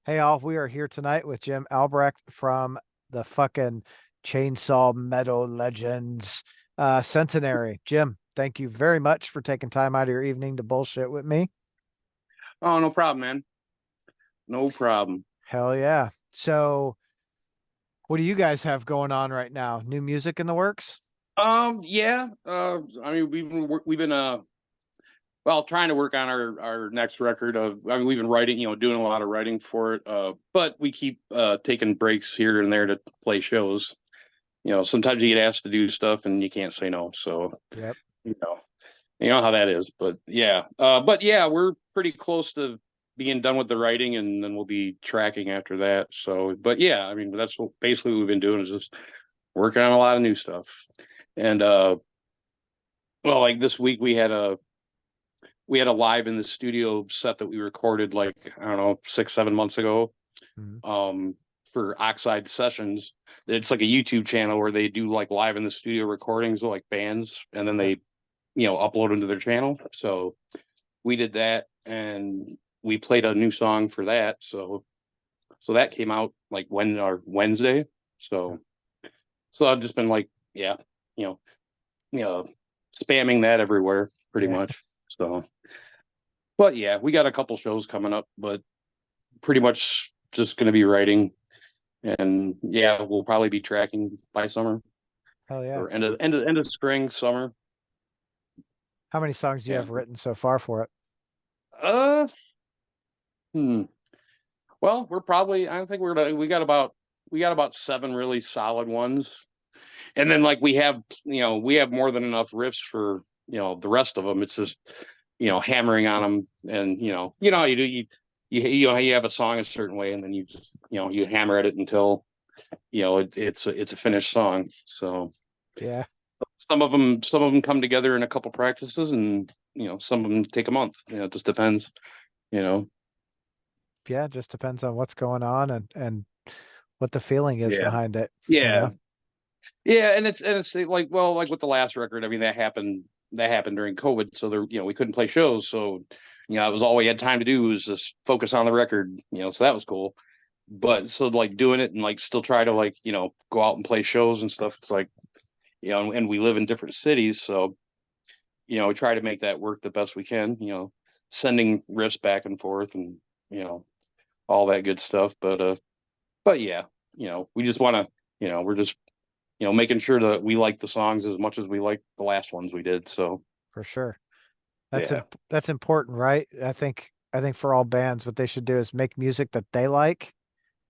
Hey, all, we are here tonight with Jim Albrecht from the fucking Chainsaw Metal Legends Centenary. Jim, thank you very much for taking time out of your evening to bullshit with me. Oh, no problem, man. No problem. Hell yeah. So, what do you guys have going on right now? New music in the works? Yeah. I mean, we've been trying to work on our next record of. I mean, we've been writing, doing a lot of writing for it. But we keep taking breaks here and there to play shows. Sometimes you get asked to do stuff and you can't say no. So, Yep. you know, you know how that is. But yeah. But yeah, we're pretty close to being done with the writing, and then we'll be tracking after that. So, but yeah, I mean, that's basically what we've been doing is just working on a lot of new stuff. And well, like this week we had a live in the studio set that we recorded like I don't know 6 7 months ago Mhm. um for Oxide Sessions. It's like a YouTube channel where they do like live in the studio recordings with like bands, and then Yeah. they upload them to their channel. So we did that, and we played a new song for that. So that came out like Wednesday. Yeah. So I've just been like, yeah, you know you know, spamming that everywhere pretty Yeah. much. So, but yeah, we got a couple shows coming up, but pretty much just going to be writing, and yeah, we'll probably be tracking by summer Hell yeah. or end of spring, summer. How many songs do you Yeah. have written so far for it? Uh. Hmm. Well, we're probably. I think we got about seven really solid ones, and then like we have more than enough riffs for the rest of them. It's just hammering on them, and how you do you have a song a certain way, and then you just you hammer at it until it's a finished song. So Yeah. some of them come together in a couple practices, and some of them take a month. It just depends. You know. Yeah, it just depends on what's going on and what the feeling is Yeah. behind it, you Yeah. know? Yeah, and it's like, well, like with the last record, I mean that happened during COVID, so we couldn't play shows, so it was all we had time to do was just focus on the record, so that was cool. But so like doing it and like still try to like, go out and play shows and stuff. It's like, and we live in different cities, so we try to make that work the best we can, sending riffs back and forth and, you know, all that good stuff. But yeah, we just want to, we're just making sure that we like the songs as much as we like the last ones we did. So For sure. yeah. That's important, right? I think for all bands, what they should do is make music that they like,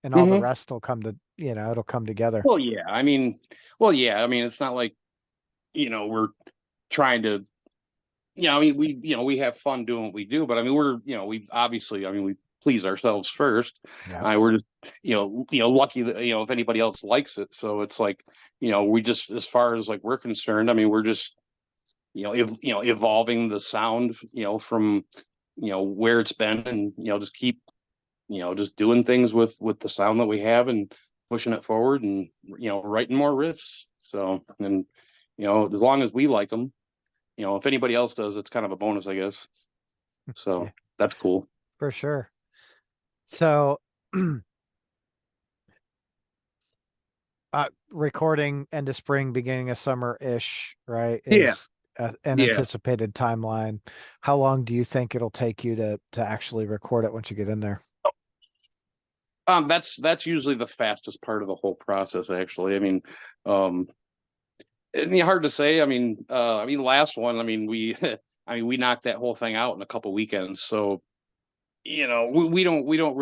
and all the Hmm. rest will come to, it'll come together. Well, yeah. I mean, it's not like we're trying to. I mean, we have fun doing what we do, but I mean, we obviously, I mean, we please ourselves first. Yeah. We're just, lucky that if anybody else likes it. So it's like, we just, as far as like we're concerned, I mean, we're just, evolving the sound, from where it's been, and just keep just doing things with the sound that we have and pushing it forward, and writing more riffs. So, and as long as we like them, if anybody else does, it's kind of a bonus, I guess. Yeah, So that's cool. for sure. So, recording end of spring, beginning of summer-ish, right, Yeah, is an yeah. anticipated timeline. How long do you think it'll take you to actually record it once you get in there? That's usually the fastest part of the whole process, actually. I mean, um, hard to say. I mean, last one. I mean, we knocked that whole thing out in a couple weekends. So we don't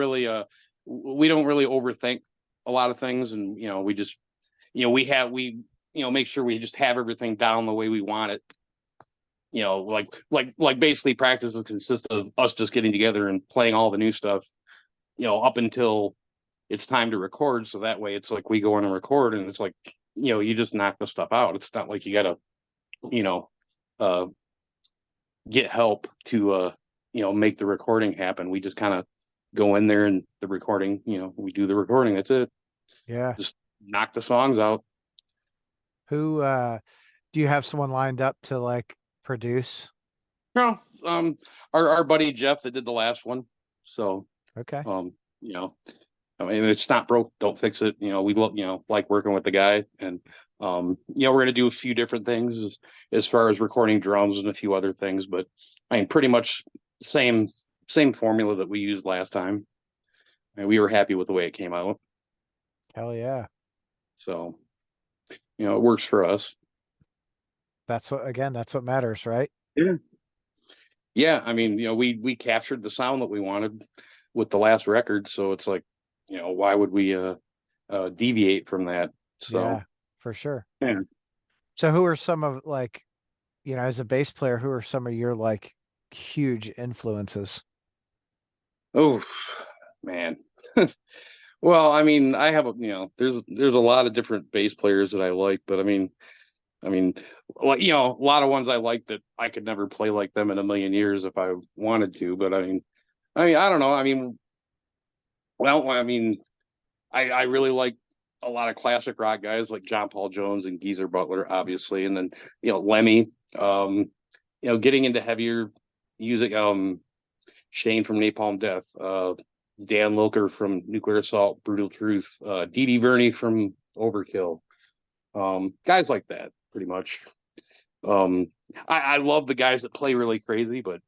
really overthink a lot of things, and we just make sure we just have everything down the way we want it. Like basically practices consist of us just getting together and playing all the new stuff, up until it's time to record. So that way it's like we go in and record, and it's like, you just knock the stuff out. It's not like you gotta, you know, uh get help to make the recording happen. We just kind of go in there, and the recording, we do the recording. That's it. Yeah. Just knock the songs out. Who do you have someone lined up to like produce? No, our buddy Jeff that did the last one. So Okay. um you know, I mean, if it's not broke, don't fix it. We look, like working with the guy, and we're gonna do a few different things as far as recording drums and a few other things, but I mean, pretty much same same formula that we used last time, and we were happy with the way it came out. Hell yeah. So, it works for us. That's what, again, that's what matters, right? Yeah. Yeah, I mean, we captured the sound that we wanted with the last record, so it's like, why would we deviate from that? So, Yeah, for sure. yeah. So who are some of like, as a bass player, who are some of your like huge influences? Oh, man. Well, I mean, I have there's a lot of different bass players that I like, but I mean, like, a lot of ones I like that I could never play like them in a million years if I wanted to, but I mean, I don't know. I mean, well, I mean, I really like a lot of classic rock guys like John Paul Jones and Geezer Butler, obviously, and then Lemmy. Um, getting into heavier music, Shane from Napalm Death, Dan Lilker from Nuclear Assault, Brutal Truth, Dee Dee Verney from Overkill, guys like that, pretty much. Um, I love the guys that play really crazy, but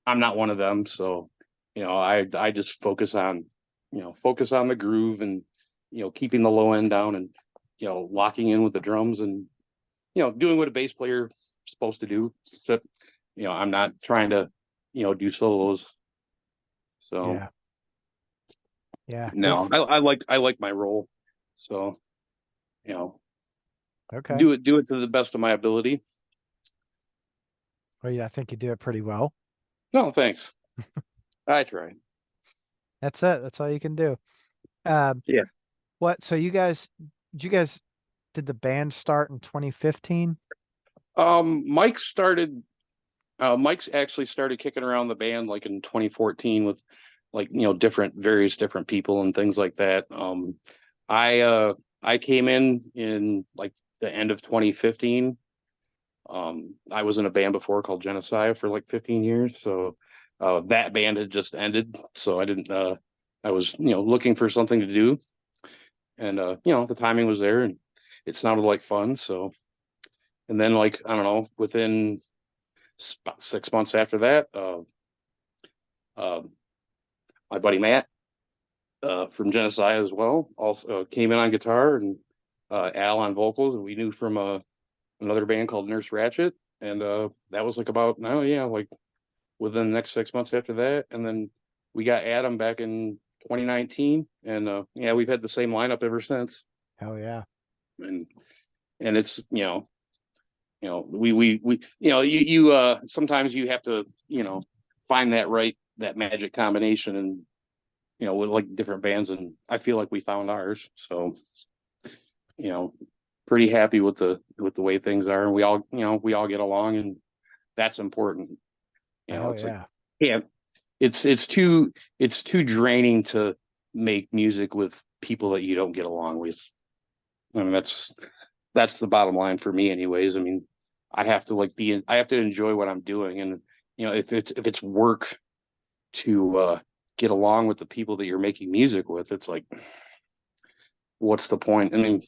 I'm not one of them, so I just focus on the groove and keeping the low end down and locking in with the drums and doing what a bass player is supposed to do. Except I'm not trying to do solos. So Yeah. Yeah. Good. no, I like my role. So you know Okay. do it to the best of my ability. Well, yeah, I think you do it pretty well. No, thanks. I try. That's it. That's all you can do. Um, Yeah. so did the band start in 2015? Mike started Mike's actually started kicking around the band like in 2014 with like various different people and things like that. I uh I came in like the end of 2015. I was in a band before called Genocide for like 15 years, so that band had just ended, so I didn't I was looking for something to do, and the timing was there and it sounded like fun. So and then, like, I don't know, within about 6 months after that, uh, my buddy Matt from Genocide as well also came in on guitar, and Al on vocals, and we knew from another band called Nurse Ratchet, and that was like about now, yeah, like within the next 6 months after that, and then we got Adam back in 2019, and yeah, we've had the same lineup ever since, Hell yeah. and it's we you sometimes you have to find that magic combination, and with like different bands, and I feel like we found ours. So, you know, pretty happy with the way things are, and we all get along, and that's important. Hell It's like, yeah. yeah, it's too draining to make music with people that you don't get along with. I mean, that's the bottom line for me, anyways. I mean, I have to enjoy what I'm doing, and if it's work to get along with the people that you're making music with, it's like, what's the point? I mean,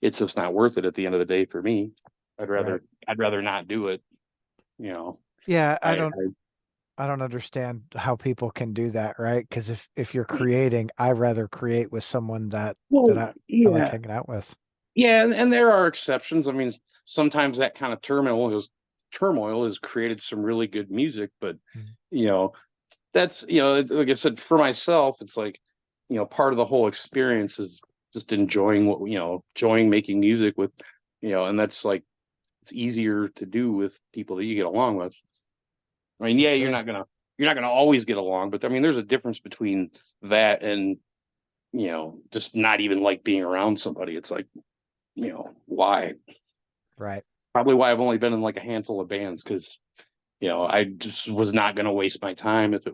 it's just not worth it at the end of the day for me. I'd Right. rather I'd rather not do it. You know, Yeah, I I don't understand how people can do that, right? Because if you're creating, I rather create with someone that well, I like yeah, hanging out with. yeah, and there are exceptions. I mean, sometimes that kind of turmoil has created some really good music, but Mm. you know, that's like I said, for myself, it's like part of the whole experience is just enjoying making music with and that's like it's easier to do with people that you get along with. I mean, For yeah, sure. you're not gonna always get along, but I mean, there's a difference between that and just not even like being around somebody. It's like, why? Right. Probably why I've only been in like a handful of bands, because I just was not gonna waste my time if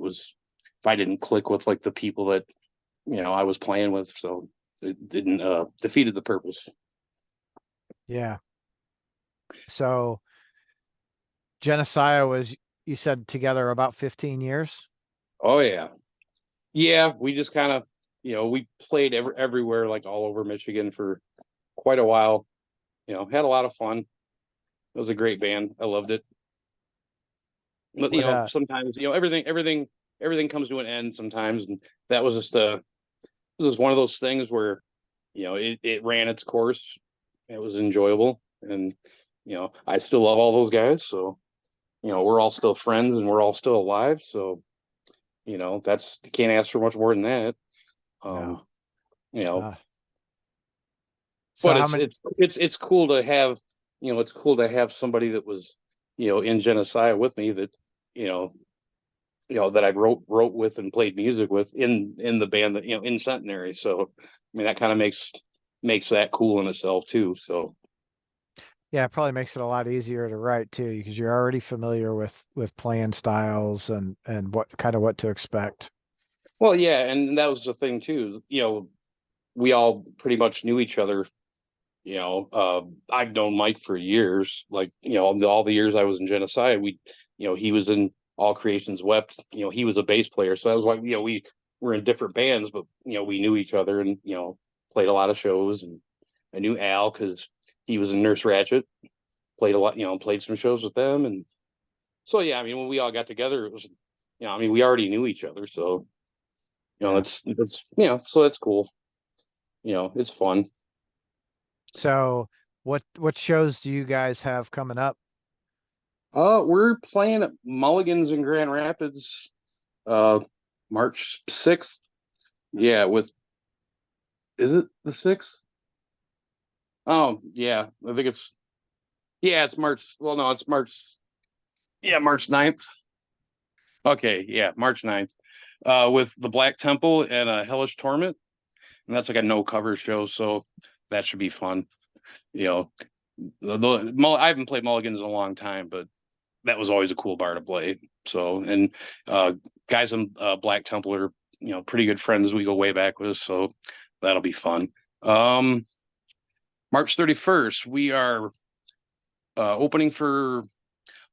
I didn't click with like the people that I was playing with. So it didn't defeated the purpose. Yeah. So Geneseo was, you said, together about 15 years? Oh yeah. Yeah, we just kind of, we played everywhere, like all over Michigan for quite a while. Had a lot of fun. It was a great band. I loved it. But What sometimes everything comes to an end sometimes, and that was just one of those things where it ran its course. It was enjoyable, and I still love all those guys. So we're all still friends, and we're all still alive. So that's you can't ask for much more than that. Um, no. you know, Uh, so but how it's many it's it's cool to have it's cool to have somebody that was in Geneseo with me that you know that I wrote with and played music with in the band that in Centenary. So I mean that kind of makes that cool in itself too. So yeah, it probably makes it a lot easier to write too, because you're already familiar with playing styles and what kind of what to expect. well, yeah, and that was the thing too. We all pretty much knew each other. I've known Mike for years. Like all the years I was in Genocide, he was in All Creations Wept. He was a bass player, so that was like we were in different bands, but we knew each other and played a lot of shows. And I knew Al because he was in Nurse Ratchet. Played a lot, played some shows with them, and so yeah. I mean, when we all got together, it was I mean, we already knew each other, so Yeah. that's so that's cool. It's fun. So what shows do you guys have coming up? We're playing at Mulligan's in Grand Rapids, uh, March 6th. Yeah, is it the 6th? Oh, yeah, I think it's March. Well, no, it's March. Yeah, March 9th. Okay, yeah, March 9th. With the Black Temple and Hellish Torment, and that's like a no cover show, so that should be fun. You know, I haven't played Mulligan's in a long time, but that was always a cool bar to play. So, and uh, guys in Black Temple are pretty good friends. We go way back with, so that'll be fun. Um, March 31st, we are opening for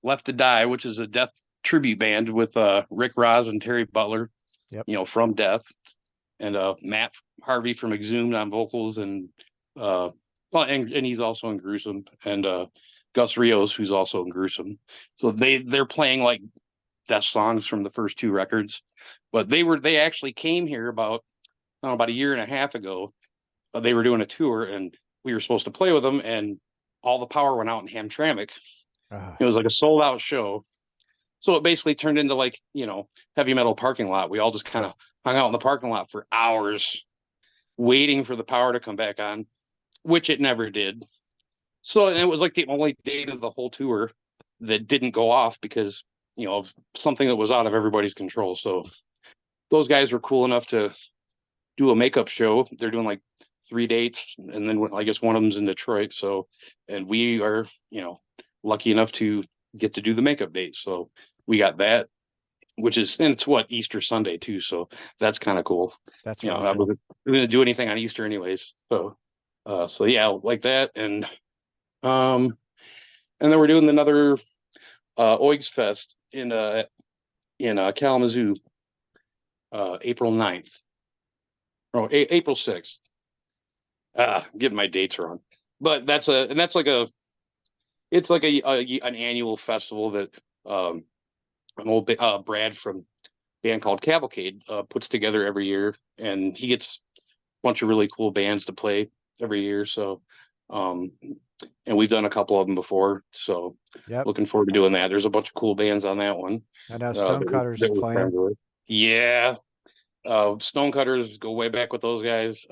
Left to Die, which is a death tribute band with Rick Ross and Terry Butler, Yep. from Death, and Matt Harvey from Exhumed on vocals, and well, and he's also in Gruesome, and Gus Rios, who's also in Gruesome. So they're playing like death songs from the first two records, but they actually came here about a year and a half ago. They were doing a tour, and we were supposed to play with them, and all the power went out in Hamtramck. Uh, It was like a sold out show. So it basically turned into like, heavy metal parking lot. We all just kind of hung out in the parking lot for hours waiting for the power to come back on, which it never did. So and it was like the only date of the whole tour that didn't go off because, of something that was out of everybody's control. So those guys were cool enough to do a makeup show. They're doing like 3 dates, and then I guess one of them's in Detroit. So, and we are, lucky enough to get to do the makeup date. So we got that, which is, and it's what Easter Sunday too. So that's kind of cool. that's really I cool. wasn't going to do anything on Easter anyways. So yeah, like that, um, and then we're doing another Oigs Fest in Kalamazoo, April 9th. Oh, April 6th. Getting my dates wrong. But that's like it's like an annual festival that an old Brad from a band called Cavalcade puts together every year, and he gets a bunch of really cool bands to play every year. So, um, and we've done a couple of them before. So, Yep. looking forward to doing that. There's a bunch of cool bands on that one I know that Stonecutters we're friends playing. with. Yeah, Stonecutters go way back with those guys.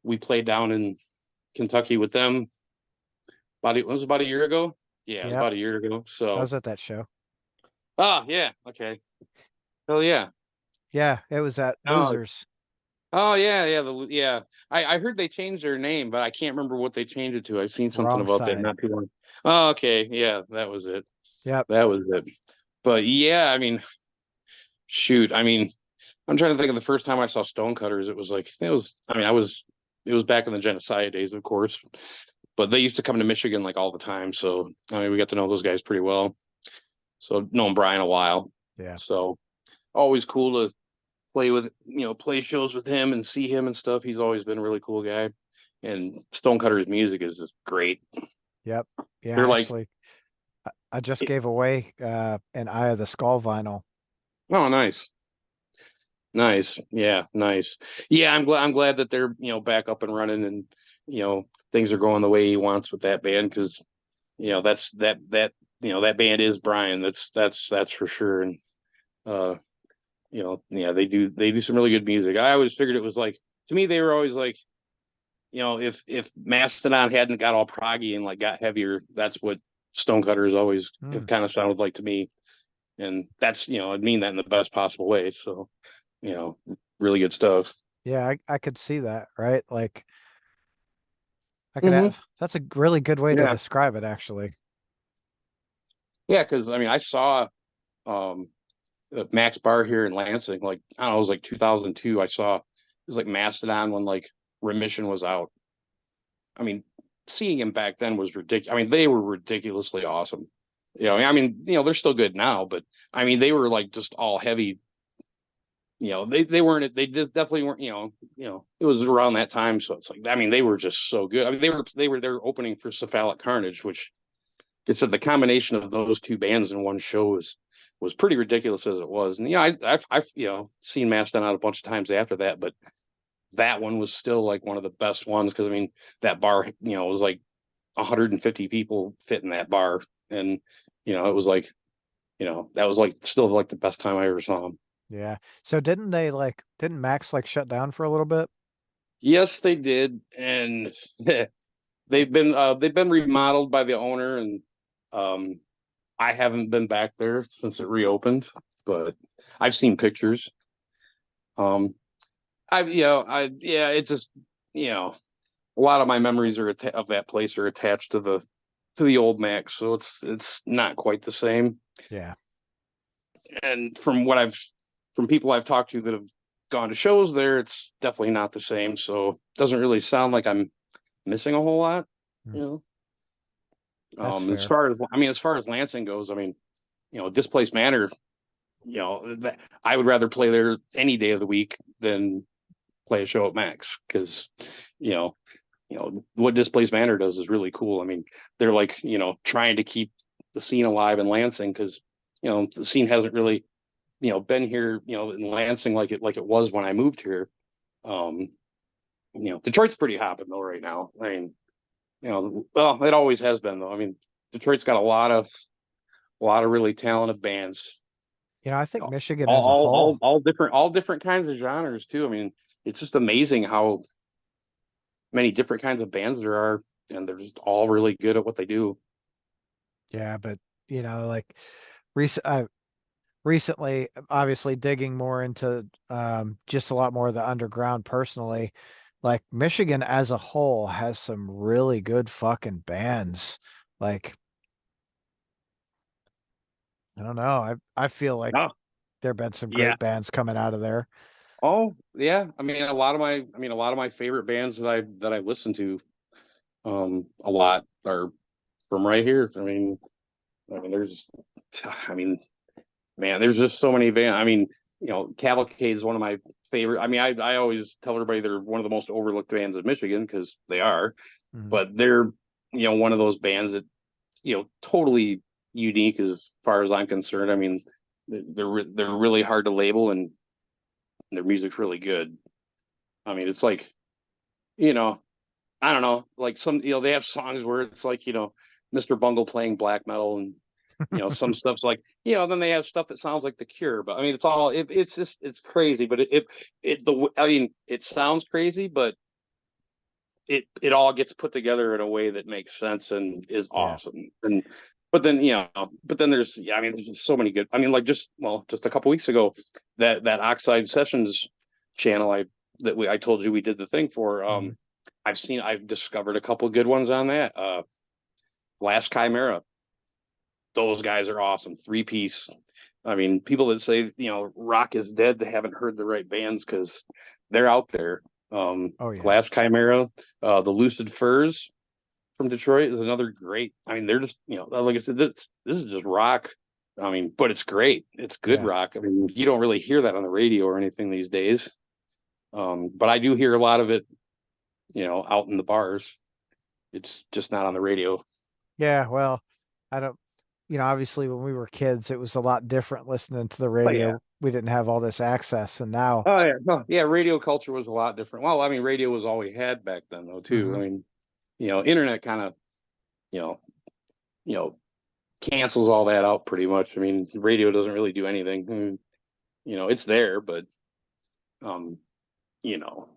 We played down in Kentucky with them it was about a year ago. Yeah, it was Yep. about a year ago. I So, was at that show. yeah, okay. Hell yeah. Yeah, it was at Oh, Losers. oh yeah, yeah. I heard they changed their name, but I can't remember what they changed it to. I've seen something Wrong about that side. not too long. Oh, okay, yeah, that was it. Yep. That was it. But yeah, I mean, shoot, I mean, I'm trying to think of the first time I saw Stonecutters. It was like it was. I mean, it was back in the Genocide days, of course. But they used to come to Michigan like all the time. So I mean, we got to know those guys pretty well. So known Brian a while. Yeah. So always cool to play shows with him and see him and stuff. He's always been a really cool guy. And Stonecutter's music is just great. Yep. Yeah, They're like, actually, I just gave away an Eye of the Skull vinyl. oh, nice. Nice. Yeah, nice. Yeah, I'm glad that they're, back up and running and, things are going the way he wants with that band because, that's that band is Brian. That's for sure. And uh, yeah, they do some really good music. I always figured it was like to me they were always like, if Mastodon hadn't got all proggy and like got heavier, that's what Stonecutters always Hmm. have kind of sounded like to me. And that's, I mean that in the best possible way. So, you know, really good stuff. Yeah, I could see that, right? Like I could Hmm. have, that's a really good way to Yeah. describe it, actually. Yeah. Cause I mean, I saw, um, Max Bar here in Lansing, like, I don't know, it was like 2002. I saw it was like Mastodon when like Remission was out. I mean, seeing him back then was ridiculous. I mean, they were ridiculously awesome. They're still good now, but I mean, they were like just all heavy. They weren't. They just definitely weren't. It was around that time, so it's like I mean, they were just so good. I mean, they were opening for Cephalic Carnage, which it said the combination of those two bands in one show was pretty ridiculous as it was. And I've seen Mastodon out a bunch of times after that, but that one was still like one of the best ones because I mean that bar was like 150 people fit in that bar, and it was like that was like still like the best time I ever saw them. Yeah. So didn't Max like shut down for a little bit? Yes, they did, and they've been remodeled by the owner, and um, I haven't been back there since it reopened, but I've seen pictures. Um, it's just a lot of my memories of that place are attached to the old Max, so it's not quite the same. Yeah. And from people I've talked to that have gone to shows there, it's definitely not the same. So it doesn't really sound like I'm missing a whole lot, Mm, you know. that's As fair. far as Lansing goes, I mean, Displaced Manor, I would rather play there any day of the week than play a show at Max because, you know, what Displaced Manor does is really cool. I mean, they're like, trying to keep the scene alive in Lansing because, the scene hasn't really, been here, in Lansing like it was when I moved here. Um, Detroit's pretty hopping though right now. I mean, well, it always has been though. I mean, Detroit's got a lot of really talented bands. I think All Michigan as a all all, whole, all different kinds of genres too. I mean, it's just amazing how many different kinds of bands there are, and they're just all really good at what they do. yeah, but like recent recently, obviously digging more into just a lot more of the underground personally, like Michigan as a whole has some really good fucking bands. Like, I don't know. I feel like Oh, there've been some yeah. great bands coming out of there. Oh, yeah. I mean, a lot of my favorite bands that I listen to a lot are from right here. There's I mean, man, there's just so many bands. I mean, Cavalcade is one of my favorite. I mean, I always tell everybody they're one of the most overlooked bands of Michigan because they are, Mhm. but they're one of those bands that totally unique as far as I'm concerned. I mean, they're really hard to label and their music's really good. I mean, it's like you know I don't know, like some they have songs where it's like Mr. Bungle playing black metal and some stuff's like then they have stuff that sounds like The Cure, but I mean it's just it's crazy, but I mean it sounds crazy, but it all gets put together in a way that makes sense and is Yeah. awesome. And but then there's I mean there's just so many good. I mean like just a couple weeks ago that Oxide Sessions channel I told you we did the thing for Mhm. I've discovered a couple good ones on that. Last Chimera, those guys are awesome. Three piece. I mean, people that say rock is dead, they haven't heard the right bands because they're out there. Oh yeah. Glass Chimera, the Lucid Furs from Detroit is another great. I mean, they're just like I said, this is just rock I mean, but it's great. It's good Yeah. rock. I mean, you don't really hear that on the radio or anything these days. But I do hear a lot of it, out in the bars. It's just not on the radio. Yeah. Well, I don't, obviously when we were kids, it was a lot different listening to the Oh yeah. radio. We didn't have all this access. And now, Oh yeah. No, yeah. Radio culture was a lot different. Well, I mean, radio was all we had back then, though, too. hmm I mean, internet kind of, you know, you know, cancels all that out pretty much. I mean, radio doesn't really do anything. I mean, it's there, but um, you know,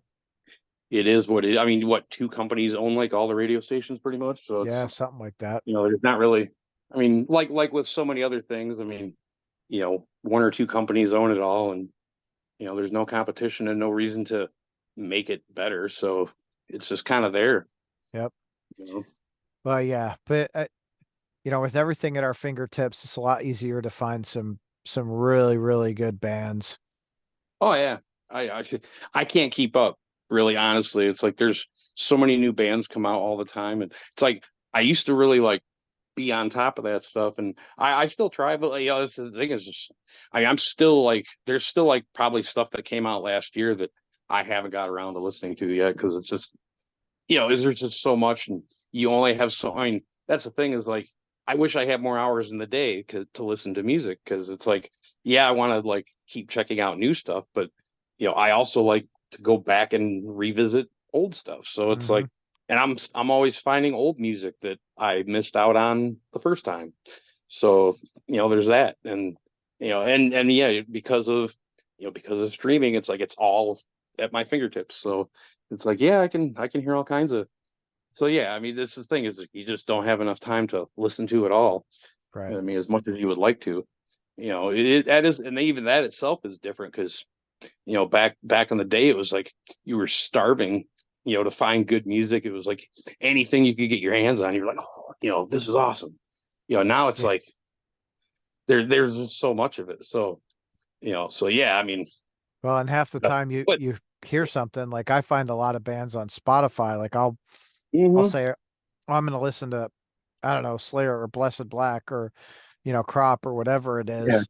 it is what it. I mean, what two companies own like all the radio stations pretty much. So yeah, it's something like that. there's not really. I mean, like with so many other things. I mean, one or two companies own it all, and there's no competition and no reason to make it better. So it's just kind of there. Yep. You know? Well, yeah, but with everything at our fingertips, it's a lot easier to find some really, really good bands. Oh yeah, I can't keep up. Really, honestly, it's like there's so many new bands come out all the time, and it's like I used to really like be on top of that stuff, and I still try, but like, that's the thing is just I'm still like there's still like probably stuff that came out last year that I haven't got around to listening to yet because it's just there's just so much, and you only have so. I mean, that's the thing is like I wish I had more hours in the day to listen to music because it's like yeah, I want to like keep checking out new stuff, but I also like to go back and revisit old stuff. So it's hmm like, and I'm always finding old music that I missed out on the first time. So there's that, and yeah, because of streaming, it's like it's all at my fingertips. So it's like yeah, I can hear all kinds of. So yeah, I mean, this is the thing is you just don't have enough time to listen to it all. Right. I mean, as much as you would like to. That is, and even that itself is different because back in the day, it was like you were starving, to find good music. It was like anything you could get your hands on. You're like, oh, this is awesome. Now it's Yeah. like there's just so much of it. So so yeah, I mean, Well, and half the time you but you hear something like I find a lot of bands on Spotify. Like I'll mhm. say, oh, I'm going to listen to, I don't know, Slayer or Blessed Black or Crop or whatever it Yeah. is,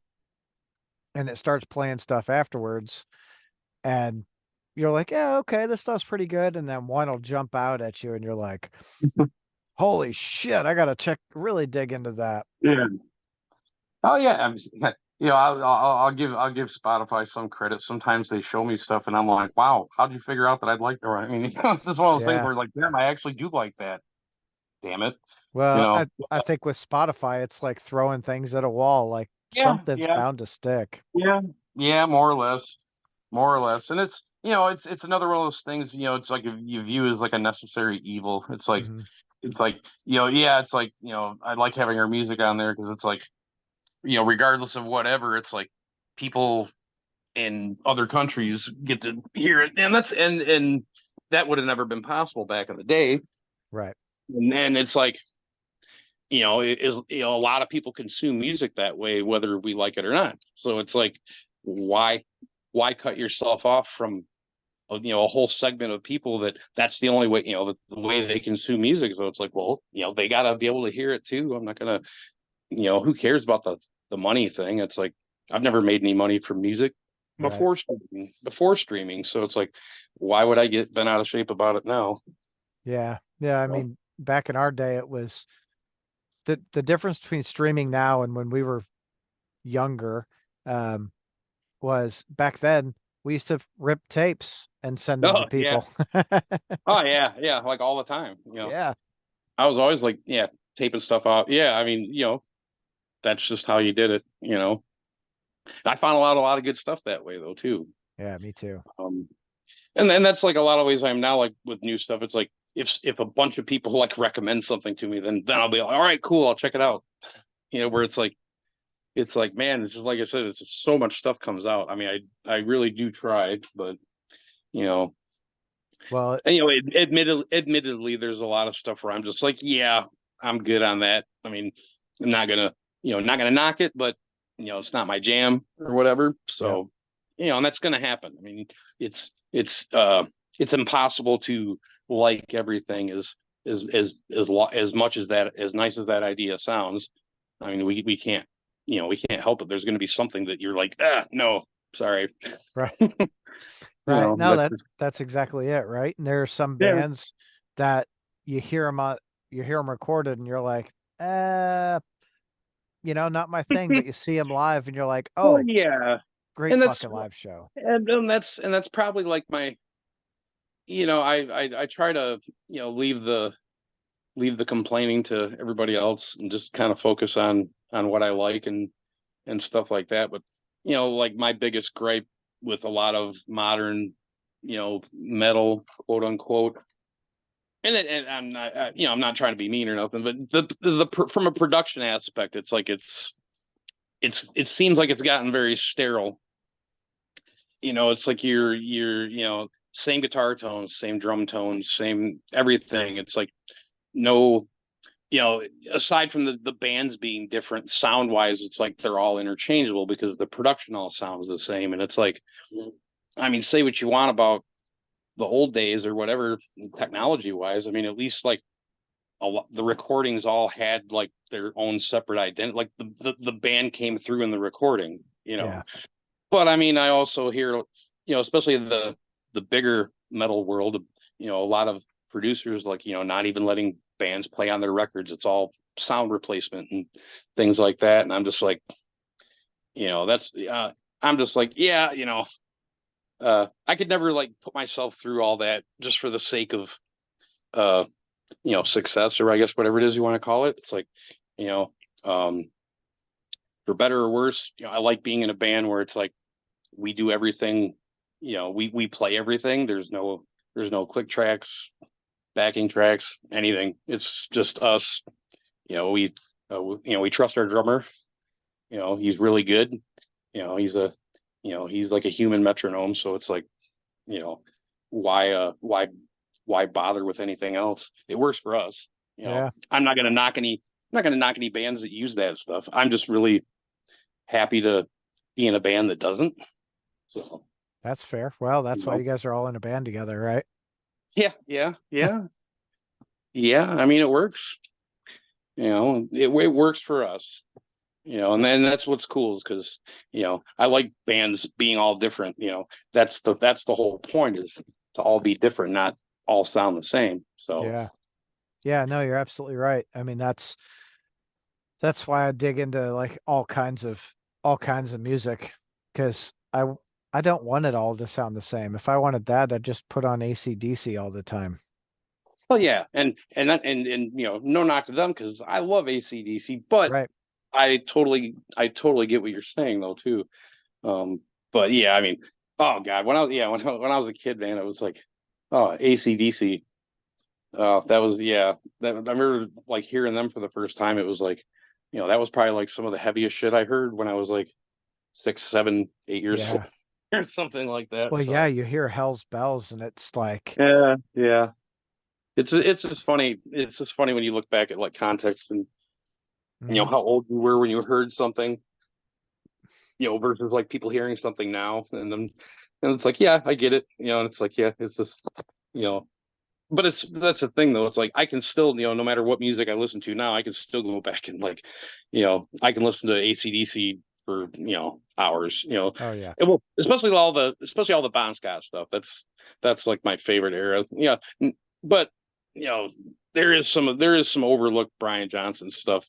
and it starts playing stuff afterwards, and you're like, yeah, okay, this stuff's pretty good, and then one will jump out at you, and you're like, holy shit, I gotta really dig into that. Yeah. Oh yeah, I'll give Spotify some credit. Sometimes they show me stuff, and I'm like, wow, how'd you figure out that I'd like that? I mean, it's just one of those things Yeah. where like, damn, I actually do like that. Damn it, you Well, know. I think with Spotify, it's like throwing things at a wall, like Yeah, something's yeah, bound to stick. yeah, yeah, more or less, and it's another one of those things. It's like if you view as like a necessary evil. hmm It's like yeah, it's like I like having our music on there because it's like regardless of whatever, it's like people in other countries get to hear it, and and that would have never been possible back in the day. Right. And it's like it is a lot of people consume music that way, whether we like it or not. So it's like why cut yourself off from a whole segment of people that's the only way the way they consume music. So it's like well they got to be able to hear it too. I'm not gonna who cares about the money thing? It's like I've never made any money from music Right. before streaming. So it's like, why would I get bent out of shape about it now? Yeah. Yeah. I You know? mean, back in our day, it was the difference between streaming now and when we were younger, um, was back then we used to rip tapes and send them to Oh yeah. people. Oh yeah. Yeah. Like all the time. Yeah. I was always like, yeah, taping stuff out. Yeah. I mean, that's just how you did it. I found a lot of good stuff that way though, too. Yeah, me too. Um, and then that's like a lot of ways I'm now like with new stuff. It's like if a bunch of people like recommend something to me, then I'll be like, all right, cool, I'll check it out. Where it's like man, it's just like I said, it's just so much stuff comes out. I mean, I really do try, but you know, Well, and admittedly, there's a lot of stuff where I'm just like, yeah, I'm good on that. I mean, I'm not gonna knock it, but it's not my jam or whatever. yeah, So, and that's gonna happen. I mean, it's it's impossible to like everything as much as that as nice as that idea sounds. I mean, we can't. we can't help it. There's going to be something that you're like, no, sorry. Right. You Right. know, No, that's that's exactly it, right? And there are some yeah. bands that you hear them on, you hear them recorded and you're like, not my thing, but you see them live and you're like, Well, oh, yeah, great and that's fucking live show. and that's probably like my, I try to leave the complaining to everybody else and just kind of focus on what I like and stuff like that. But like my biggest gripe with a lot of modern, metal, quote unquote, and I'm not, I'm not trying to be mean or nothing, but from a production aspect, it's like it seems like it's gotten very sterile. It's like you're same guitar tones, same drum tones, same everything. It's like no, aside from the bands being different sound wise, it's like they're all interchangeable because the production all sounds the same. And it's like, I mean, say what you want about the old days or whatever technology wise. I mean, at least like the recordings all had like their own separate identity. Like the band came through in the recording. Yeah. But I mean, I also hear, especially the bigger metal world, a lot of producers like, not even letting bands play on their records. It's all sound replacement and things like that. And I'm just like, that's I'm just like, yeah, I could never like put myself through all that just for the sake of uh, success, or I guess whatever it is you want to call it. It's like, you know, um for better or worse, I like being in a band where it's like we do everything, we play everything. There's no click tracks, backing tracks, anything. It's just us. We we trust our drummer. He's really good. He's he's like a human metronome. So it's like, you know, why why bother with anything else? It works for us. Yeah. I'm not gonna knock any bands that use that stuff. I'm just really happy to be in a band that doesn't. So That's fair. Well, you that's why know, you guys are all in a band together, right? yeah. I mean, it works. It works for us. And then that's what's cool is because I like bands being all different. That's the whole point is to all be different, not all sound the same. So Yeah. Yeah, no, you're absolutely right. I mean, that's why I dig into like all kinds of music because I don't want it all to sound the same. If I wanted that, I'd just put on AC/DC all the time. well, yeah, and no knock to them because I love ACDC, but Right. I totally get what you're saying though too. But yeah, I mean, oh God, when I was a kid, man, it was like, oh, ACDC. That was yeah. That I remember like hearing them for the first time. It was like, that was probably like some of the heaviest shit I heard when I was like 6, 7, 8 years old Yeah. or something like that. Well, yeah, So you hear Hell's Bells and it's like, yeah. It's just funny when you look back at like context and mhm. how old you were when you heard something, versus like people hearing something now, and it's like, yeah, I get it, and it's like, yeah, it's just, you know, but that's the thing though. It's like I can still, no matter what music I listen to now, I can still go back and like, I can listen to AC/DC for hours, Oh yeah. and well, especially all the Bon Scott stuff. That's like my favorite era. Yeah, but you know, there is some overlooked Brian Johnson stuff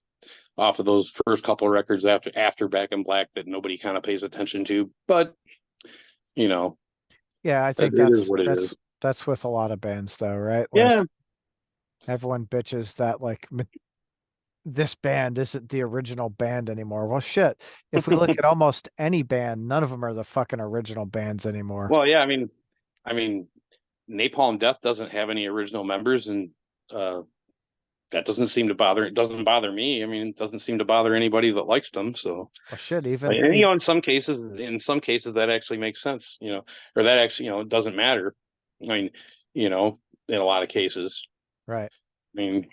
off of those first couple of records after Back in Black that nobody kind of pays attention to. But you know, Yeah, I it think is what it is. that's with a lot of bands though, right? Yeah. Like everyone bitches that like this band isn't the original band anymore. Well, shit. If we look at almost any band, none of them are the fucking original bands anymore. Well, yeah. I mean, Napalm Death doesn't have any original members, and uh, that doesn't seem to bother. It doesn't bother me. I mean, it doesn't seem to bother anybody that likes them. So, Well, shit, and, in some cases, that actually makes sense. Or that actually, it doesn't matter. I mean, in a lot of cases. right. I mean,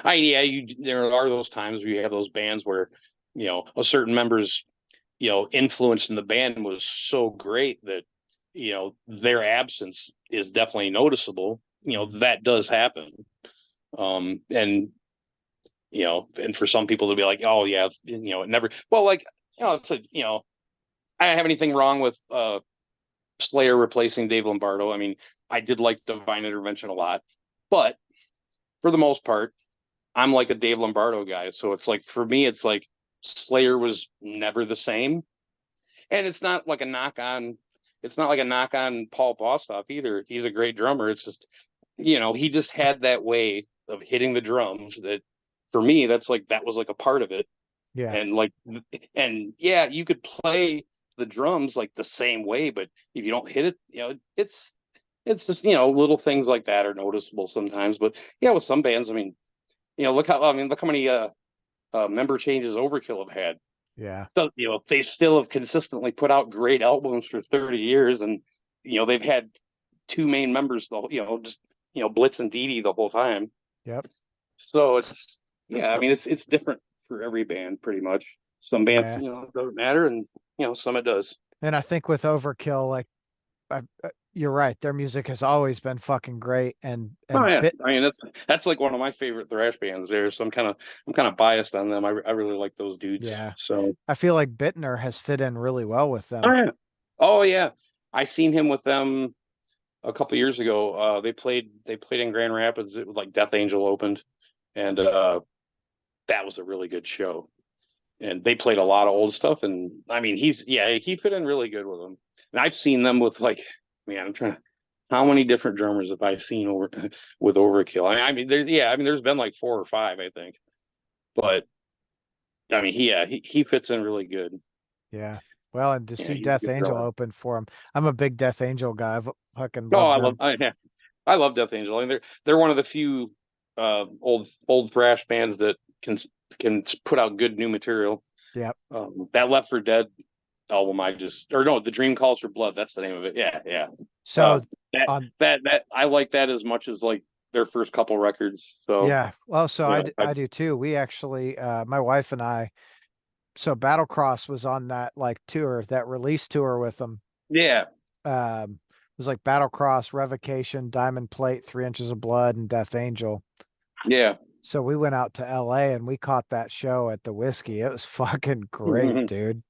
yeah, there are those times where you have those bands where, a certain member's, influence in the band was so great that, their absence is definitely noticeable. Mhm. That does happen. And and for some people to be like, oh yeah, it never. Well, like it's like I don't have anything wrong with Slayer replacing Dave Lombardo. I mean, I did like Divine Intervention a lot, but for the most part, I'm like a Dave Lombardo guy. So it's like for me, it's like Slayer was never the same, and it's not like a knock on. It's not like a knock on Paul Bostaph either. He's a great drummer. It's just he just had that way of hitting the drums that for me, that was like a part of it. Yeah. And like, and yeah, you could play the drums like the same way, but if you don't hit it, it's just, little things like that are noticeable sometimes. But yeah, with some bands, I mean, look how many member changes Overkill have had. Yeah. So, they still have consistently put out great albums for 30 years, and they've had two main members though, just Blitz and Dee Dee the whole time. Yep. So it's yeah, I mean it's different for every band pretty much. Some bands, Yeah. it doesn't matter, and some it does. And I think with Overkill, like you're right, their music has always been fucking great. Oh And yeah, bit I mean that's like one of my favorite thrash bands there. So I'm kind of biased on them. I really like those dudes. yeah. So I feel like Bittner has fit in really well with oh them. yeah, oh yeah, I seen him with them a couple years ago. They played in Grand Rapids. It was like Death Angel opened, and that was a really good show. And they played a lot of old stuff. And I mean, he fit in really good with them. And I've seen them with like, man, I'm trying to, how many different drummers have I seen over with Overkill? There's been like four or five, I think. But I mean, he fits in really good. Yeah. Well, and to Yeah, see he's a Death good Angel drummer. open for him. I'm a big Death Angel guy. I've fucking Oh, love them. I love Death Angel. I mean, they're one of the few old thrash bands that can put out good new material. Yep. That Left for Dead album, or no, The Dream Calls for Blood. That's the name of it. Yeah, yeah. Uh, So that on that I like that as much as like their first couple records. So yeah, well, so yeah, I do too. We actually my wife and I, so Battlecross was on that like tour, that release tour with them. yeah, It was like Battlecross, Revocation, Diamond Plate, 3 Inches of Blood, and Death Angel. yeah. So we went out to LA and we caught that show at the Whiskey. It was fucking great, dude.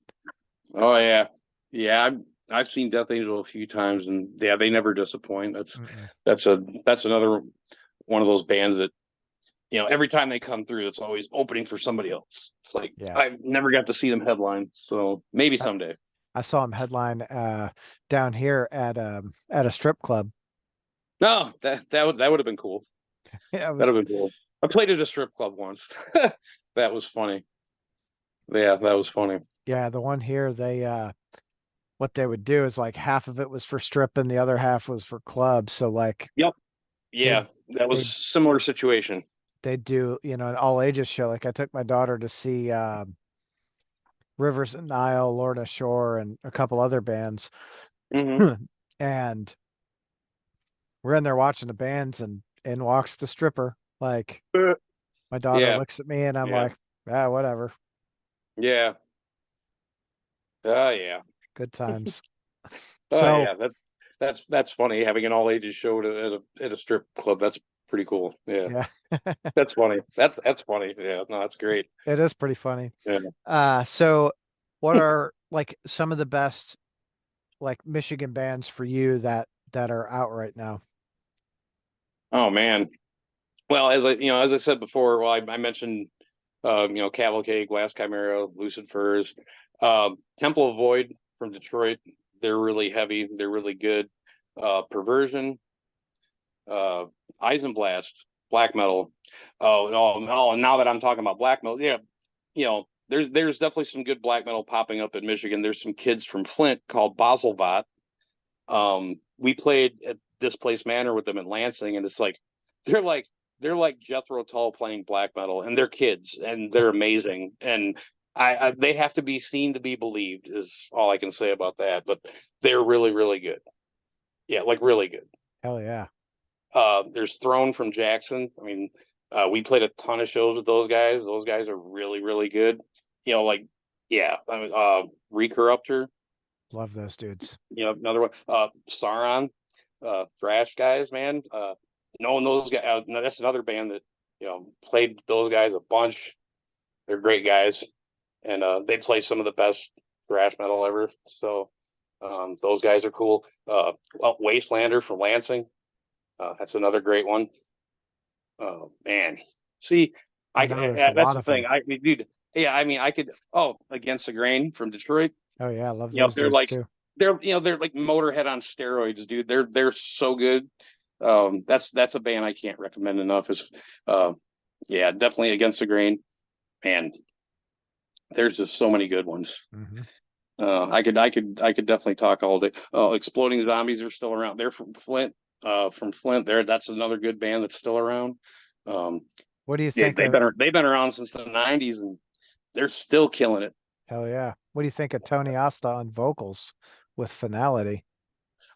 Oh yeah, yeah. I've seen Death Angel a few times, and yeah, they never disappoint. Mm-mm. That's another one of those bands that every time they come through, it's always opening for somebody else. It's like Yeah. I've never got to see them headline, so maybe I, someday. I saw him headline down here at a strip club. No, that would have been cool. Yeah, it That'd was have been cool. I played at a strip club once. That was funny. Yeah, that was funny. yeah, the one here, they what they would do is like half of it was for stripping, the other half was for clubs. So like Yep. they Yeah, that was they similar situation. they do, an all ages show. Like I took my daughter to see Rivers and Nile, Lorna Shore, and a couple other bands. Hmm. And we're in there watching the bands, and in walks the stripper. Like my daughter Yeah, looks at me and I'm yeah, like, ah, whatever. yeah. Oh yeah. Good times. Oh So yeah. That's funny having an all ages show at a strip club. That's pretty cool. Yeah, yeah, that's funny. That's funny. Yeah, no, that's great. it is pretty funny. Yeah. So what are like some of the best like Michigan bands for you that are out right now? Oh man. Well, as I said before, well, I mentioned Cavalcade, Glass Chimera, Lucid Furs, Temple of Void from Detroit. They're really heavy. They're really good. Perversion, uh, Eisenblast, black metal. Oh, no, no. Now that I'm talking about black metal, yeah, there's definitely some good black metal popping up in Michigan. There's some kids from Flint called Baselbot. We played at Displaced Manor with them in Lansing, and it's like they're like they're like Jethro Tull playing black metal, and they're kids, and they're amazing. And they have to be seen to be believed is all I can say about that. But they're really really good. Yeah, like really good. Hell yeah. There's Throne from Jackson. I mean, we played a ton of shows with those guys. Those guys are really really good. Like yeah, I mean, Recorruptor. Love those dudes. Another one. Sauron, thrash guys, man. Knowing those guys, no, that's another band that played those guys a bunch. They're great guys, and they play some of the best thrash metal ever. So those guys are cool. Well, Wastelander from Lansing, that's another great one. Oh man, see, I know there's a that's lot the of thing. them. I mean, dude, yeah, I mean, I could. Oh, Against the Grain from Detroit. Oh yeah, I love those They're dudes like too. they're like Motorhead on steroids, dude. They're so good. That's a band I can't recommend enough. Is yeah, definitely Against the Grain. Man, there's just so many good ones. Hmm. I could definitely talk all day. Exploding Zombies are still around. They're from Flint. From Flint. That's another good band that's still around. Um, What do you yeah, think of? they've been around since the '90s, and they're still killing it. Hell yeah. What do you think of Tony Asta on vocals with Finality?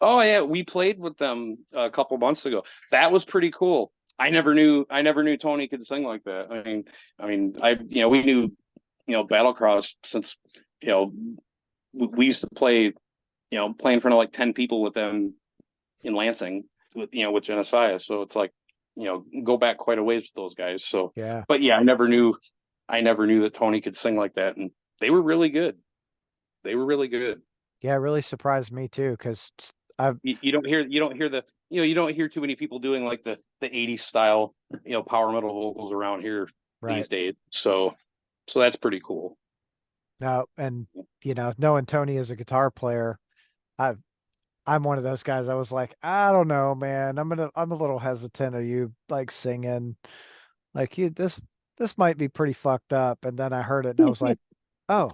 Oh yeah, we played with them a couple months ago. That was pretty cool. I never knew Tony could sing like that. We knew Battlecross since you know we used to play play in front of like 10 people with them in Lansing with Genesis. So it's like go back quite a ways with those guys. So, Yeah. but yeah, I never knew that Tony could sing like that, and they were really good. They were really good. Yeah, it really surprised me too, because I've You don't hear too many people doing like the '80s style power metal vocals around here right these days. So that's pretty cool. now, and knowing Tony as a guitar player, I've I'm one of those guys. I was like, I don't know, man. I'm a little hesitant of you like singing. Like this might be pretty fucked up. And then I heard it and I was like, oh,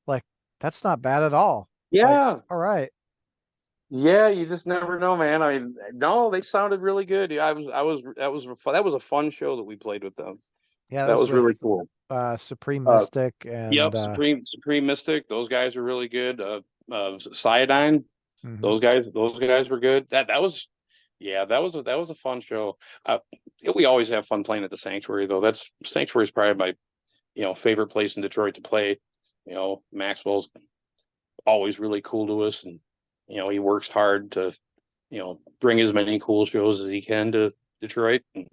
like that's not bad at all. Like, Yeah, all right. yeah, you just never know, man. I mean, no, they sounded really good. That was a fun show that we played with them. Yeah, that That was was really with cool. Supreme Uh, Mystic and yep, Supreme Mystic. Those guys are really good. Cyanide. mhm. Those guys were good. Yeah, that was a fun show. Uh, we always have fun playing at the Sanctuary, though. That's Sanctuary is probably my favorite place in Detroit to play. Maxwell's always really cool to us, and he works hard to bring as many cool shows as he can to Detroit. And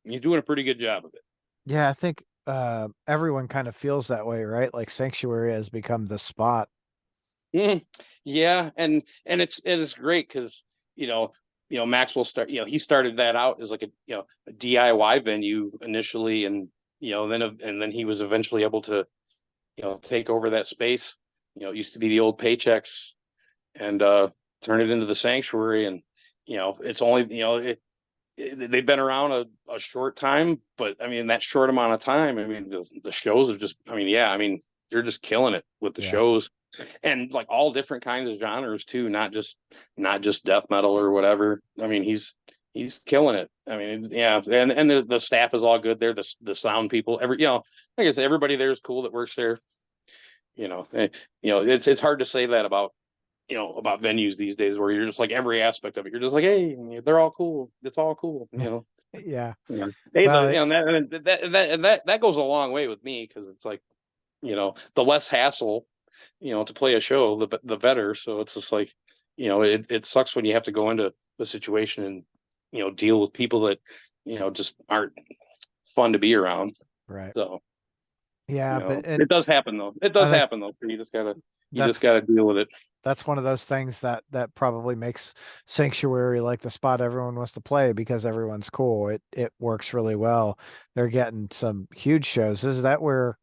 he's doing a pretty good job of it. Yeah, I think everyone kind of feels that way, right? Like Sanctuary has become the spot. Mm, yeah, and it's great because Maxwell he started that out as like a DIY venue initially, and then he was eventually able to take over that space. It used to be the old Paychecks, and turn it into the Sanctuary, and it's only they've been around a short time, but I mean that short amount of time, I mean the shows have just, I mean, yeah, I mean they're just killing it with the Yeah. shows, and like all different kinds of genres too, not just death metal or whatever. I mean he's killing it. I mean, yeah, and the staff is all good there. The sound people, like I said, everybody there is cool that works there. It's hard to say that about venues these days where you're just like every aspect of it. You're just like, hey, they're all cool. It's all cool. Yeah. Yeah. Hey, Well, that goes a long way with me because it's like, the less hassle, to play a show, the better. So it's just like, it sucks when you have to go into a situation and, deal with people that, just aren't fun to be around. right. So, Yeah, but it does happen though. It I does think happen though. You just that's gotta deal with it. that's one of those things that probably makes Sanctuary like the spot everyone wants to play because everyone's cool. It works really well. They're getting some huge shows. Is that where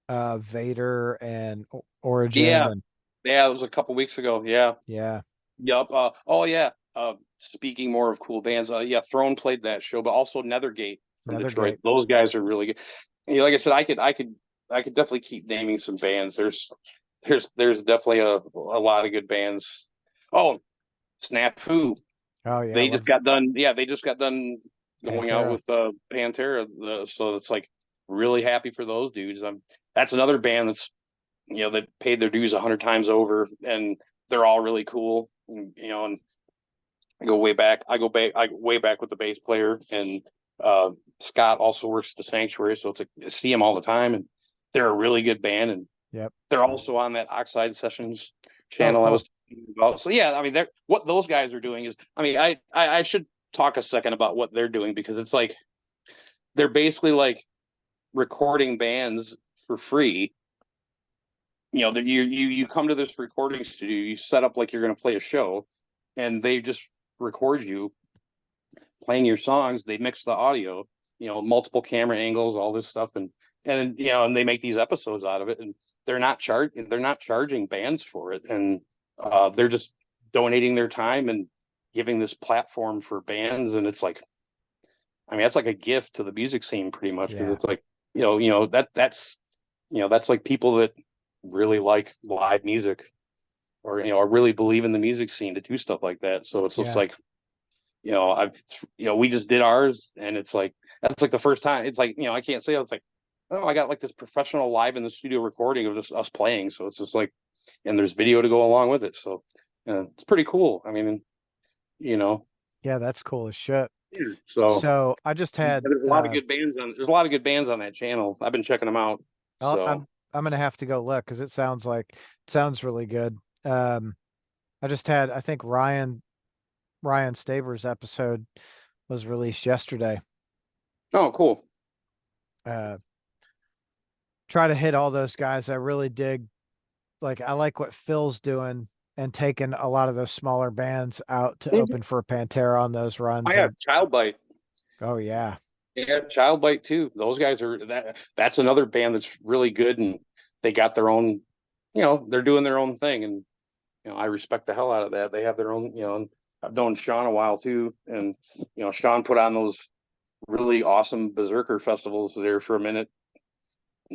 Vader and Origin Yeah. and Yeah, it was a couple weeks ago. Yeah. yeah, Yep. Oh yeah. Speaking more of cool bands, yeah, Throne played that show, but also Nethergate from Detroit. Nethergate. Those guys are really good. Like I said, I could definitely keep naming some bands. There's definitely a lot of good bands. Oh, Snafu. Oh yeah, I They just love got done. Yeah, they just got done going out Pantera. with Pantera. So it's like really happy for those dudes. That's another band that's that paid their dues 100 times over, and they're all really cool. And I go way back. I go way back with the bass player, and uh, Scott also works at the Sanctuary, so it's I see him all the time, and they're a really good band, and Yep. they're also on that Oxide Sessions Oh, channel I was cool. talking about. So yeah, I mean, they're what those guys are doing is, I mean, I should talk a second about what they're doing because it's like they're basically like recording bands for free. You come to this recording studio, you set up like you're going to play a show, and they just record you playing your songs. They mix the audio, multiple camera angles, all this stuff, and they make these episodes out of it, and they're not charging bands for it, and they're just donating their time and giving this platform for bands, and it's like, I mean, that's like a gift to the music scene pretty much, because Yeah. it's like, that's like people that really like live music, or really believe in the music scene to do stuff like that. So it's just Yeah. like, I've, we just did ours, and it's like, that's like the first time. It's like, I can't say, it's like, oh, I got like this professional live in the studio recording of just us playing. So it's just like, and there's video to go along with it. So it's pretty cool. I mean, you know, Yeah, that's cool as shit. yeah. So So I just had there's a lot of good bands on. There's a lot of good bands on that channel. I've been checking them out. I'll, So I'm gonna have to go look because it sounds really good. Um, I just had I think Ryan Staver's episode was released yesterday. oh, cool. Uh, try to hit all those guys. I really dig. Like I like what Phil's doing and taking a lot of those smaller bands out to Mhm. open for Pantera on those I runs. have And Child Bite. oh yeah, Yeah, Child Bite too. Those guys are that's another band that's really good, and they got their own, they're doing their own thing, and I respect the hell out of that. They have their own, and I've known Sean a while too, and Sean put on those really awesome Berserker festivals there for a minute.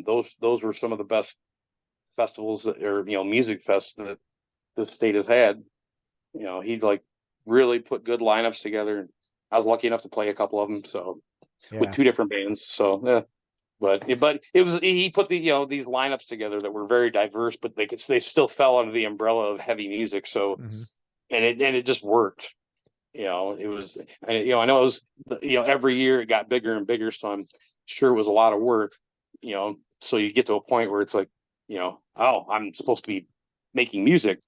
Those were some of the best festivals or music fests that the state has had. He'd like really put good lineups together, and I was lucky enough to play a couple of them. So with yeah, two different bands. So yeah. But it was, he put these lineups together that were very diverse, but they still fell under the umbrella of heavy music. So hmm and it just worked. It was, I know it was, every year it got bigger and bigger. So I'm sure it was a lot of work. So you get to a point where it's like, oh, I'm supposed to be making music,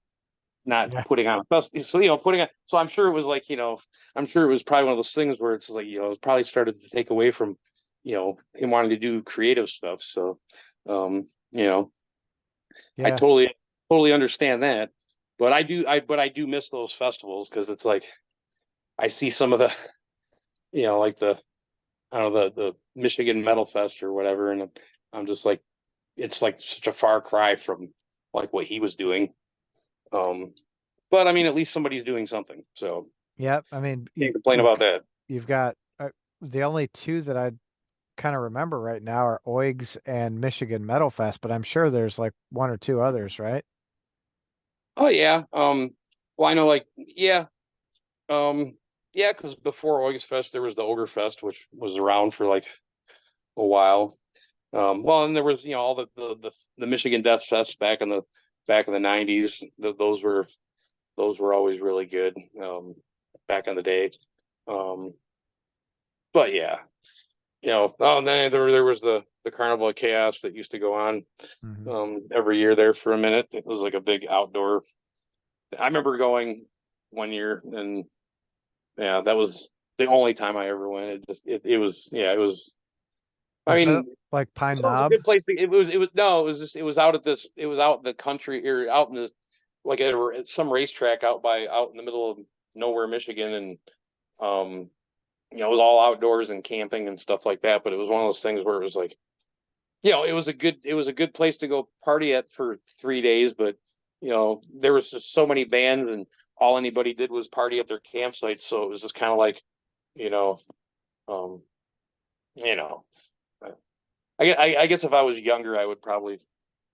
not yeah, putting on a festival. So putting on. So I'm sure it was like, I'm sure it was probably one of those things where it's like, it probably started to take away from, him wanting to do creative stuff. So, um, you know, I yeah. totally understand that. But I do miss those festivals, because it's like I see some of the, like the, I don't know, the Michigan Metal Fest or whatever, and I'm just like, it's like such a far cry from like what he was doing. Um, but I mean, at least somebody's doing something, so Yeah, I mean, can't complain about that. you've got the only two that I kind of remember right now are Oigs and Michigan Metal Fest, but I'm sure there's like one or two others, right? Oh yeah. Well, I know, like, yeah. Yeah, because before August Fest there was the Ogre Fest, which was around for like a while. Well, and there was, all the Michigan Death Fest back in the 90s. Those were always really good, back in the day. Um, but yeah, oh, and then there was the Carnival of Chaos that used to go on Hmm. every year there for a minute. It was like a big outdoor. I remember going one year, and yeah, that was the only time I ever went. It was, yeah, it was. I Was that mean, like Pine it was a Knob? good place. It was no, it was out at this. It was out in the country, or out in the, like at some racetrack out in the middle of nowhere, Michigan, and um, it was all outdoors and camping and stuff like that. But it was one of those things where it was like, it was a good place to go party at for 3 days. But there was just so many bands, and all anybody did was party at their campsites. So it was just kind of like, you know, um, you know, I guess if I was younger, I would probably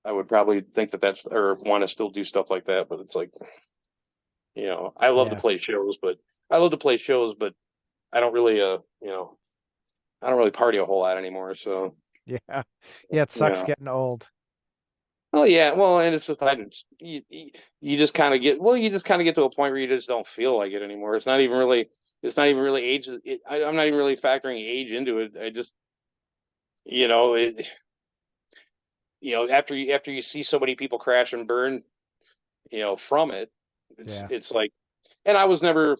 think that that's, or want to still do stuff like that. But it's like, I love to Yeah, play shows, but I don't really, I don't really party a whole lot anymore. So, yeah, yeah. It sucks yeah. getting old. Oh yeah, well, and it's just, you just kind of get to a point where you just don't feel like it anymore. It's not even really age. I'm not even really factoring age into it. I just, it, after you see so many people crash and burn, from it, it's Yeah, it's like, and I was never.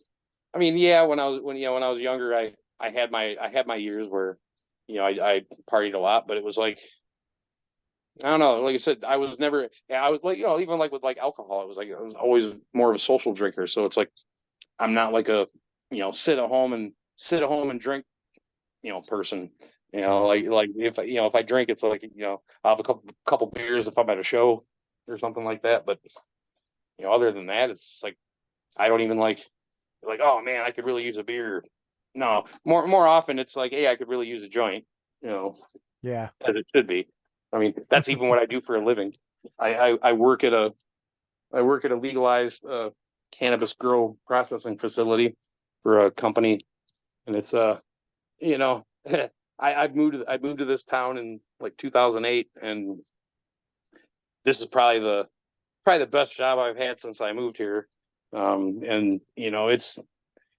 I mean, yeah, when I was younger, I had my years where, I partied a lot, but it was like, I don't know. Like I said, I was never, I was like, even like with like alcohol, it was like, I was always more of a social drinker. So it's like, I'm not like a, sit at home and drink, person. Right. Like if I drink, it's like, I'll have a couple beers if I'm at a show or something like that. But, other than that, it's like, I don't even like, oh man, I could really use a beer. No, more often it's like, hey, I could really use a joint, you know, Yeah. as it should be. I mean, that's even what I do for a living. I work at a legalized cannabis grow processing facility for a company, and it's you know, I moved to this town in like 2008, and this is probably the best job I've had since I moved here. And it's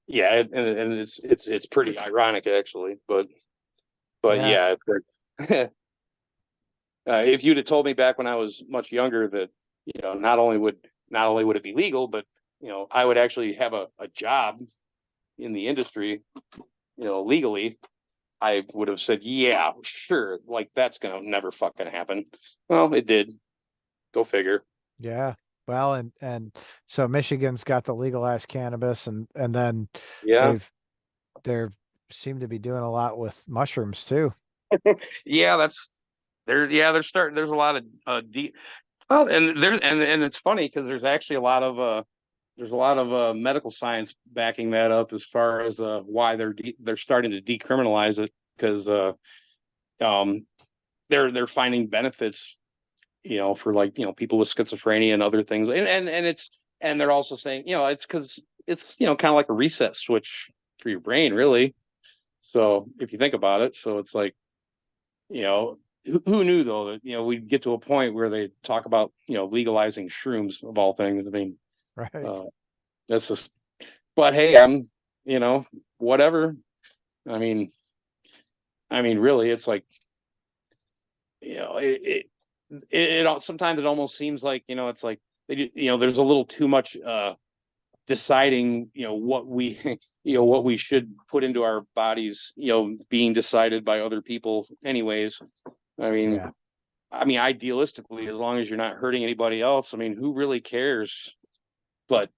yeah, and it's pretty ironic actually, but Yeah. yeah, if you'd have told me back when I was much younger that not only would it be legal, but I would actually have a job in the industry, legally, I would have said, yeah, sure, like that's gonna never fucking happen. Well, it did. Go figure. Yeah. Well, and so Michigan's got the legalized cannabis, and then Yeah, they've they're seem to be doing a lot with mushrooms too. yeah, that's they're starting. There's a lot of well, and it's funny because there's a lot of medical science backing that up as far as why they're starting to decriminalize it because um they're finding benefits, for like people with schizophrenia and other things, and they're also saying it's because it's kind of like a reset switch for your brain, really. So if you think about it, so it's like, you know who knew though that we'd get to a point where they talk about legalizing shrooms of all things. I mean, Right. uh, that's just. But hey, I'm you know whatever. I mean, really, it's like sometimes it almost seems like it's like there's a little too much deciding what we what we should put into our bodies being decided by other people anyways. I mean, Yeah. idealistically, as long as you're not hurting anybody else, I mean, who really cares? But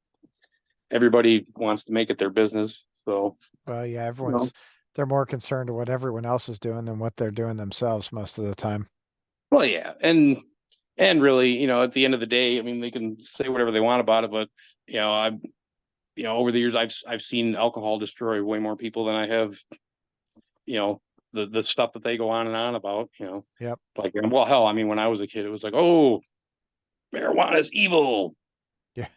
everybody wants to make it their business. So, Well, yeah, you know, they're more concerned with what everyone else is doing than what they're doing themselves most of the time. well, yeah. And really, at the end of the day, I mean, they can say whatever they want about it, but, I, over the years, I've seen alcohol destroy way more people than I have, you know, the stuff that they go on and on about, Yep. like, well, hell, I mean, when I was a kid, it was like, oh, marijuana is evil, Yeah.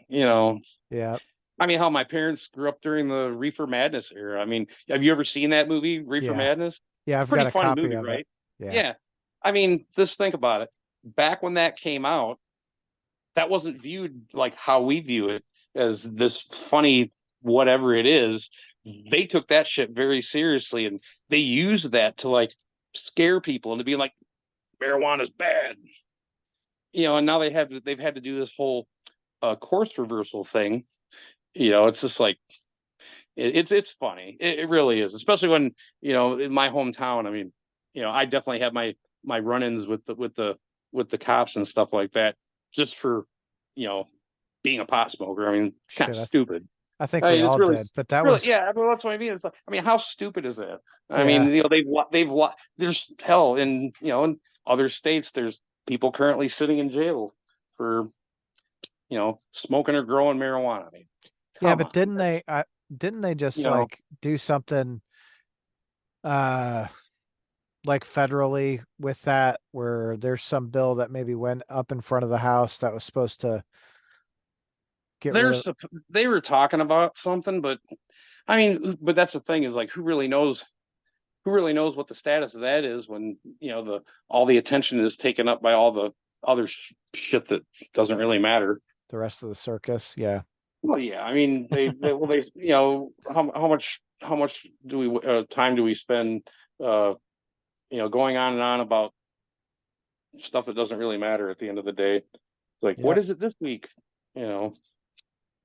you know, Yeah. I mean, how my parents grew up during the Reefer Madness era. I mean, have you ever seen that movie, Reefer Yeah. Madness? Yeah. It's a I've pretty got a funny copy movie, of it. right? Yeah. Yeah. I mean, just think about it. Back when that came out, that wasn't viewed like how we view it, as this funny whatever it is. They took that shit very seriously, and they used that to like scare people and to be like, marijuana's bad. And now they've had to do this whole course reversal thing. It's just like it's funny. It really is, especially when in my hometown. I mean, I definitely have my run-ins with the cops and stuff like that, just for you know being a pot smoker. I mean, kind of Shit. stupid. I think I we mean, it's all really, did, but that really, was, yeah. I mean, that's what I mean. It's like, I mean, how stupid is that? I mean, yeah. there's hell in other states. There's people currently sitting in jail for smoking or growing marijuana. I mean, Yeah. come But on, that's didn't they just you know like do something, uh, like federally with that where there's some bill that maybe went up in front of the House that was supposed to get rid of, there's they were talking about something, but I mean, but that's the thing is like, who really knows? Who really knows what the status of that is when the all the attention is taken up by all the other shit that doesn't really matter. the rest of the circus. Yeah. Well, yeah, I mean, they how much do we time do we spend going on and on about stuff that doesn't really matter at the end of the day? It's like, what Yep. is it this week? You know.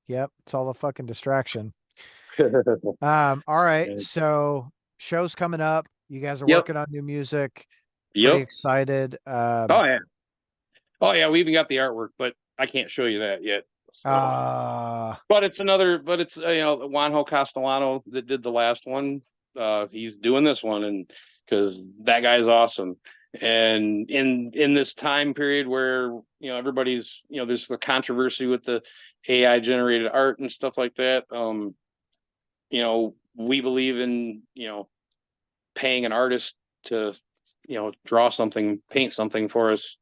Yep. It's all a fucking distraction. All right. So shows coming up. You guys are Yep. working on new music. Pretty Yep. excited. Oh yeah. Oh yeah. We even got the artwork, but I can't show you that yet. So, uh, but it's another. But it's Juanjo Castellano that did the last one. He's doing this one, and because that guy's awesome. And in this time period where everybody's there's the controversy with the AI generated art and stuff like that. We believe in paying an artist to draw something, paint something for us,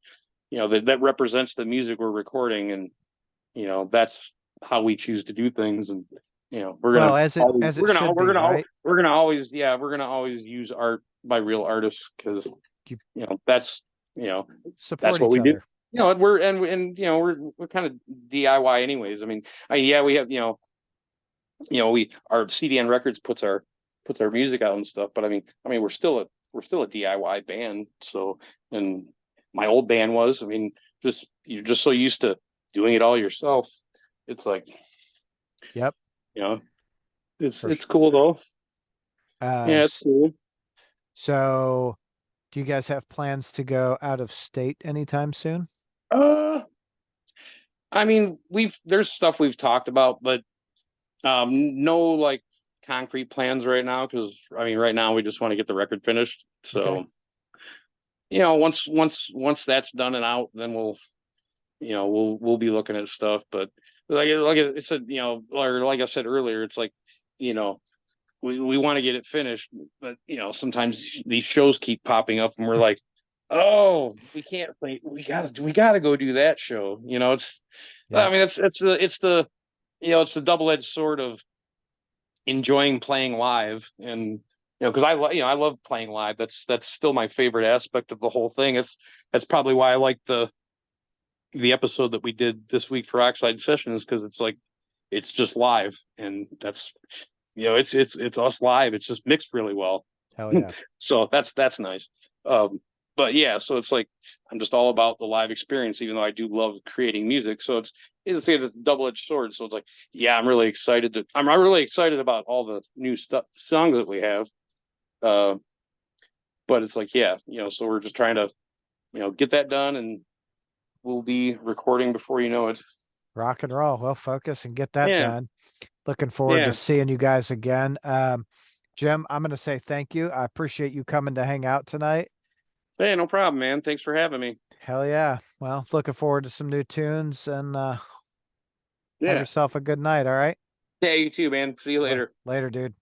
that represents the music we're recording, and that's how we choose to do things. And we're well, gonna as it always, as it should be, right? we're gonna always use art by real artists, because You that's you know that's support what each we do. other. We're kind of DIY anyways. Yeah, we have we our CDN Records puts our music out and stuff, but we're still a DIY band. So, and my old band was, you're just so used to doing it all yourself. It's like, Yep. you know, it's For it's cool though. Yeah, it's s- cool. so do you guys have plans to go out of state anytime soon? Uh, there's stuff we've talked about, but no like concrete plans right now, because right now we just want to get the record finished. Okay. So, once that's done and out, then we'll be looking at stuff. But like I said, or like I said earlier, it's like, you know, we want to get it finished, but sometimes these shows keep popping up, and we're like, oh, we can't play. We gotta go do that show. Yeah. It's the double-edged sword of enjoying playing live. And because I love playing live. That's still my favorite aspect of the whole thing. That's probably why I like the episode that we did this week for Oxide Sessions, because it's like it's just live, and that's it's us live. It's just mixed really well. Hell yeah. So that's nice. But yeah, so it's like I'm just all about the live experience, even though I do love creating music. So it's a double-edged sword. So it's like, yeah, I'm really excited about all the new stuff, songs that we have. Uh, but it's like, yeah, so we're just trying to get that done, and we'll be recording before you know it. Rock and roll. Well, focus and get that Yeah, done. Looking forward to yeah. seeing you guys again. Jim, I'm going to say thank you. I appreciate you coming to hang out tonight. Hey, no problem, man. Thanks for having me. Hell yeah. Well, looking forward to some new tunes and have Yeah. yourself a good night. All right. Yeah, you too, man. See you later. Later, dude.